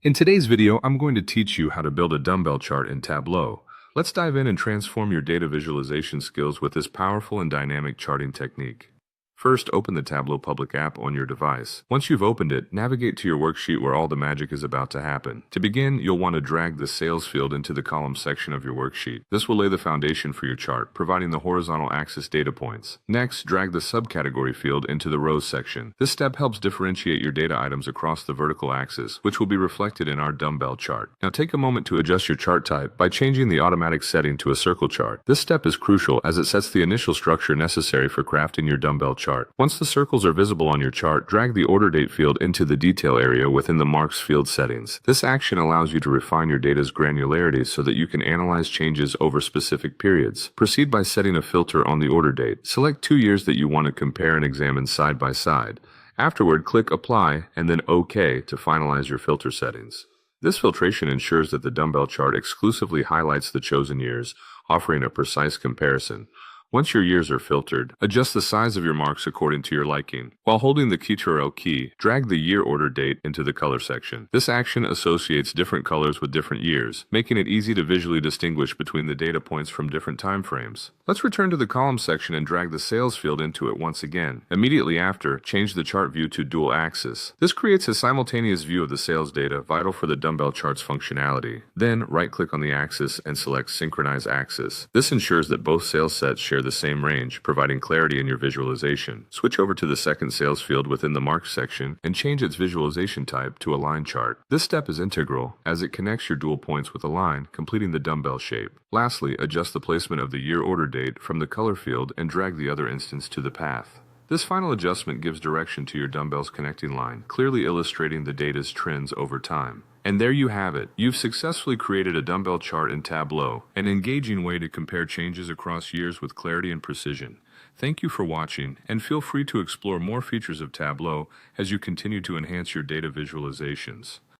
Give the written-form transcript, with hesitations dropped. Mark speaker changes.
Speaker 1: In today's video, I'm going to teach you how to build a dumbbell chart in Tableau. Let's dive in and transform your data visualization skills with this powerful and dynamic charting technique. First, open the Tableau public app on your device. Once you've opened it, navigate to your worksheet where all the magic is about to happen. To begin, you'll want to drag the sales field into the column section of your worksheet. This will lay the foundation for your chart, providing the horizontal axis data points. Next, drag the subcategory field into the rows section. This step helps differentiate your data items across the vertical axis, which will be reflected in our dumbbell chart. Now take a moment to adjust your chart type by changing the automatic setting to a circle chart. This step is crucial as it sets the initial structure necessary for crafting your dumbbell chart. Once the circles are visible on your chart, drag the order date field into the detail area within the marks field settings. This action allows you to refine your data's granularity so that you can analyze changes over specific periods. Proceed by setting a filter on the order date. Select 2 years that you want to compare and examine side by side. Afterward, click Apply and then OK to finalize your filter settings. This filtration ensures that the dumbbell chart exclusively highlights the chosen years, offering a precise comparison. Once your years are filtered, adjust the size of your marks according to your liking. While holding the Ctrl key, drag the year order date into the color section. This action associates different colors with different years, making it easy to visually distinguish between the data points from different time frames. Let's return to the column section and drag the sales field into it once again. Immediately after, change the chart view to dual axis. This creates a simultaneous view of the sales data, vital for the dumbbell chart's functionality. Then, right-click on the axis and select Synchronize Axis. This ensures that both sales sets share the same range, providing clarity in your visualization. Switch over to the second sales field within the Marks section and change its visualization type to a line chart. This step is integral as it connects your dual points with a line, completing the dumbbell shape. Lastly, adjust the placement of the year order date from the color field and drag the other instance to the path. This final adjustment gives direction to your dumbbell's connecting line, clearly illustrating the data's trends over time. And there you have it. You've successfully created a dumbbell chart in Tableau, an engaging way to compare changes across years with clarity and precision. Thank you for watching, and feel free to explore more features of Tableau as you continue to enhance your data visualizations.